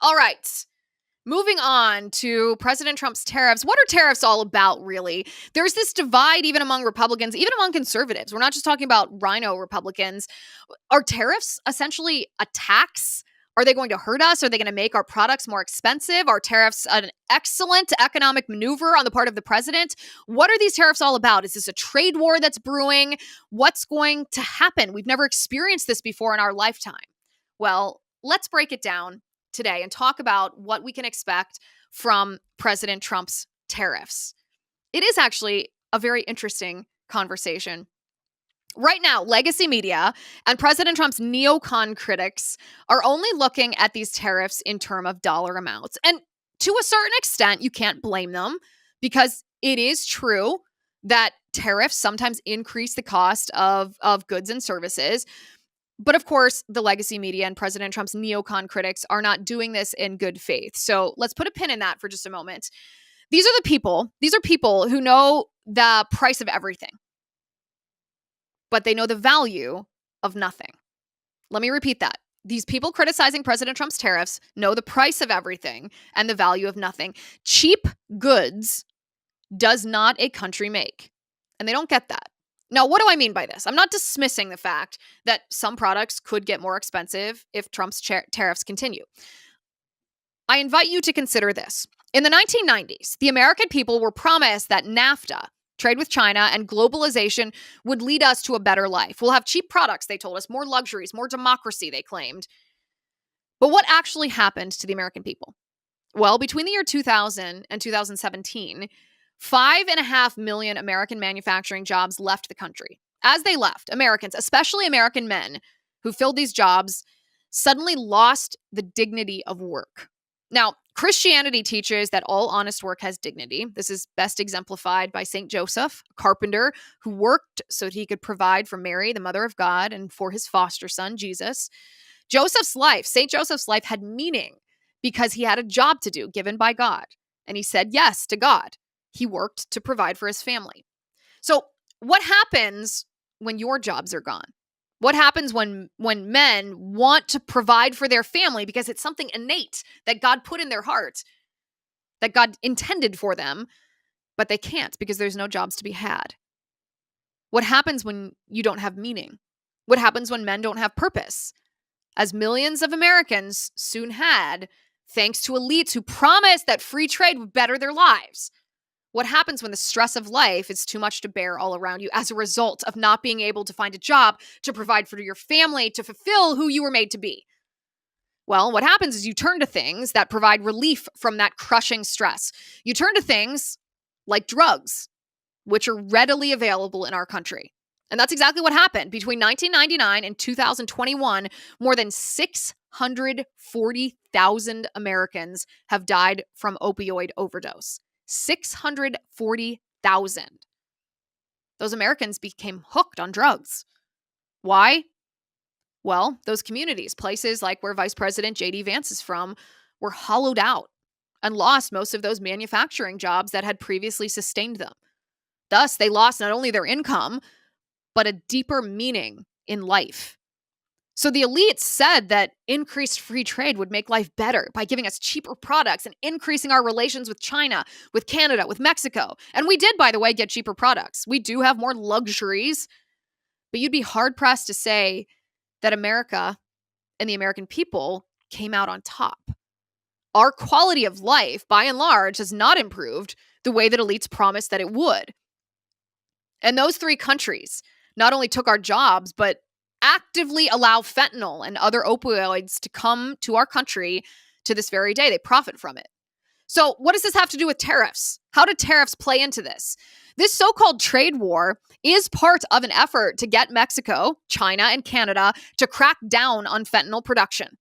All right. Moving on to President Trump's tariffs. What are tariffs all about, really? There's this divide even among Republicans, even among conservatives. We're not just talking about rhino Republicans. Are tariffs essentially a tax? Are they going to hurt us? Are they going to make our products more expensive? Are tariffs an excellent economic maneuver on the part of the president? What are these tariffs all about? Is this a trade war that's brewing? What's going to happen? We've never experienced this before in our lifetime. Well, let's break it down today and talk about what we can expect from President Trump's tariffs. It is actually a very interesting conversation. Right now, legacy media and President Trump's neocon critics are only looking at these tariffs in terms of dollar amounts. And to a certain extent, you can't blame them because it is true that tariffs sometimes increase the cost of goods and services. But of course, the legacy media and President Trump's neocon critics are not doing this in good faith. So let's put a pin in that for just a moment. These are people who know the price of everything, but they know the value of nothing. Let me repeat that. These people criticizing President Trump's tariffs know the price of everything and the value of nothing. Cheap goods does not a country make, and they don't get that. Now, what do I mean by this? I'm not dismissing the fact that some products could get more expensive if Trump's tariffs continue. I invite you to consider this. In the 1990s, the American people were promised that NAFTA, trade with China, and globalization would lead us to a better life. We'll have cheap products, they told us, more luxuries, more democracy, they claimed. But what actually happened to the American people? Well, between the year 2000 and 2017, 5.5 million American manufacturing jobs left the country. As they left, Americans, especially American men who filled these jobs, suddenly lost the dignity of work. Now, Christianity teaches that all honest work has dignity. This is best exemplified by St. Joseph, a carpenter who worked so that he could provide for Mary, the mother of God, and for his foster son, Jesus. St. Joseph's life had meaning because he had a job to do given by God, and he said yes to God. He worked to provide for his family. So what happens when your jobs are gone? What happens when men want to provide for their family because it's something innate that God put in their heart, that God intended for them, but they can't because there's no jobs to be had? What happens when you don't have meaning? What happens when men don't have purpose? As millions of Americans soon had, thanks to elites who promised that free trade would better their lives. What happens when the stress of life is too much to bear all around you as a result of not being able to find a job, to provide for your family, to fulfill who you were made to be? Well, what happens is you turn to things that provide relief from that crushing stress. You turn to things like drugs, which are readily available in our country. And that's exactly what happened. Between 1999 and 2021, more than 640,000 Americans have died from opioid overdose. 640,000. Those Americans became hooked on drugs. Why? Well, those communities, places like where Vice President J.D. Vance is from, were hollowed out and lost most of those manufacturing jobs that had previously sustained them. Thus, they lost not only their income, but a deeper meaning in life. So the elites said that increased free trade would make life better by giving us cheaper products and increasing our relations with China, with Canada, with Mexico. And we did, by the way, get cheaper products. We do have more luxuries, but you'd be hard-pressed to say that America and the American people came out on top. Our quality of life, by and large, has not improved the way that elites promised that it would. And those three countries not only took our jobs, but actively allow fentanyl and other opioids to come to our country to this very day. They profit from it. So what does this have to do with tariffs? How do tariffs play into this? This so-called trade war is part of an effort to get Mexico, China, and Canada to crack down on fentanyl production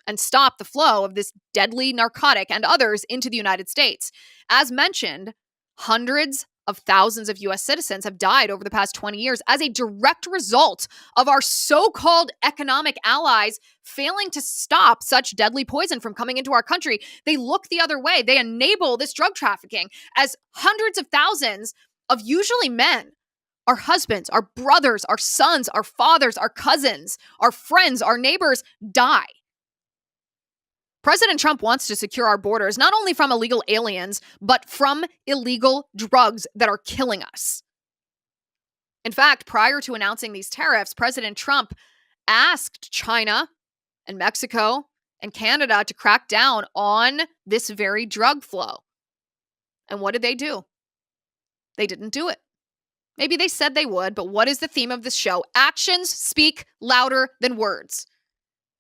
and stop the flow of this deadly narcotic and others into the United States. As mentioned, hundreds of thousands of U.S. citizens have died over the past 20 years as a direct result of our so-called economic allies failing to stop such deadly poison from coming into our country. They look the other way. They enable this drug trafficking as hundreds of thousands of usually men, our husbands, our brothers, our sons, our fathers, our cousins, our friends, our neighbors die. President Trump wants to secure our borders, not only from illegal aliens, but from illegal drugs that are killing us. In fact, prior to announcing these tariffs, President Trump asked China and Mexico and Canada to crack down on this very drug flow. And what did they do? They didn't do it. Maybe they said they would, but what is the theme of this show? Actions speak louder than words.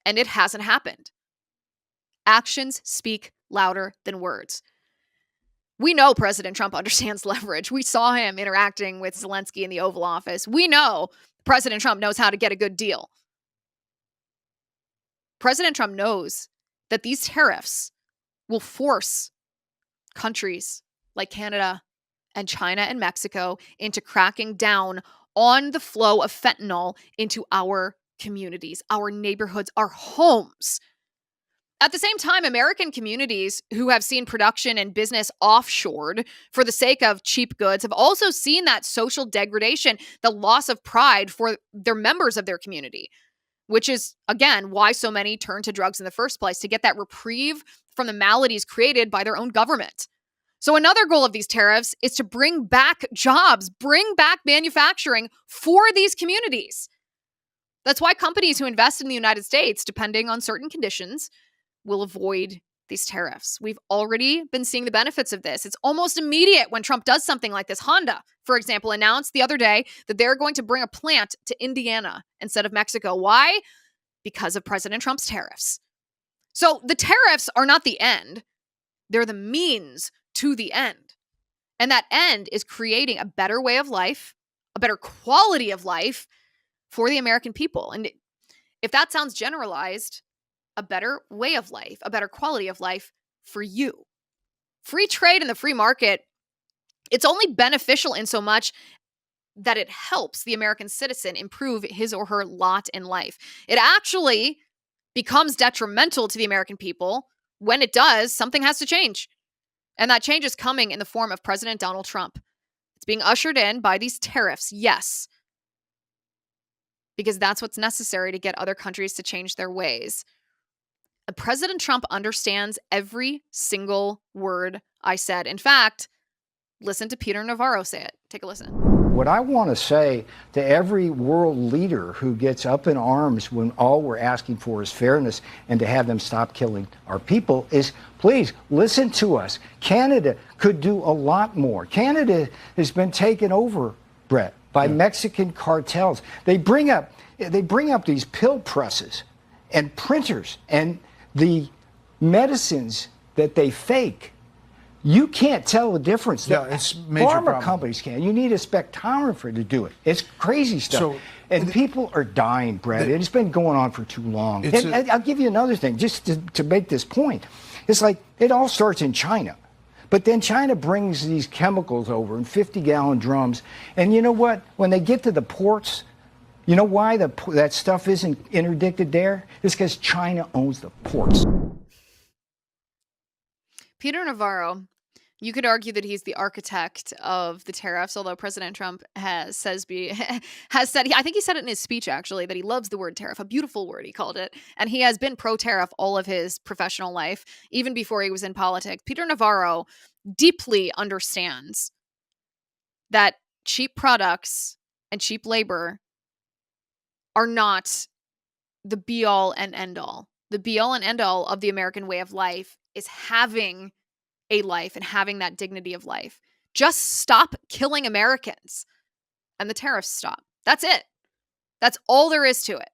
And it hasn't happened. Actions speak louder than words. We know President Trump understands leverage. We saw him interacting with Zelensky in the Oval Office. We know President Trump knows how to get a good deal. President Trump knows that these tariffs will force countries like Canada and China and Mexico into cracking down on the flow of fentanyl into our communities, our neighborhoods, our homes. At the same time, American communities who have seen production and business offshored for the sake of cheap goods have also seen that social degradation, the loss of pride for their members of their community, which is, again, why so many turn to drugs in the first place, to get that reprieve from the maladies created by their own government. So another goal of these tariffs is to bring back jobs, bring back manufacturing for these communities. That's why companies who invest in the United States, depending on certain conditions, will avoid these tariffs. We've already been seeing the benefits of this. It's almost immediate when Trump does something like this. Honda, for example, announced the other day that they're going to bring a plant to Indiana instead of Mexico. Why? Because of President Trump's tariffs. So the tariffs are not the end. They're the means to the end. And that end is creating a better way of life, a better quality of life for the American people. And if that sounds generalized, a better way of life, a better quality of life for you. Free trade in the free market, it's only beneficial in so much that it helps the American citizen improve his or her lot in life. It actually becomes detrimental to the American people. When it does, something has to change. And that change is coming in the form of President Donald Trump. It's being ushered in by these tariffs, yes, because that's what's necessary to get other countries to change their ways. President Trump understands every single word I said. In fact, listen to Peter Navarro say it. Take a listen. What I want to say to every world leader who gets up in arms when all we're asking for is fairness and to have them stop killing our people is, please listen to us. Canada could do a lot more. Canada has been taken over, Brett, by Mexican cartels. They bring up these pill presses and printers and the medicines that they fake. You can't tell the difference. Yeah, it's major Pharma problem. companies can. You need a spectrometer to do it. It's crazy stuff. And people are dying, Brett. It's been going on for too long. And I'll give you another thing, just to make this point. It's like it all starts in China. But then China brings these chemicals over in 50-gallon drums. And you know what? When they get to the ports, you know why that stuff isn't interdicted there? It's because China owns the ports. Peter Navarro, you could argue that he's the architect of the tariffs, although President Trump has said, I think he said it in his speech actually, that he loves the word tariff, a beautiful word he called it. And he has been pro-tariff all of his professional life, even before he was in politics. Peter Navarro deeply understands that cheap products and cheap labor are not the be-all and end-all. The be-all and end-all of the American way of life is having a life and having that dignity of life. Just stop killing Americans and the tariffs stop. That's it. That's all there is to it.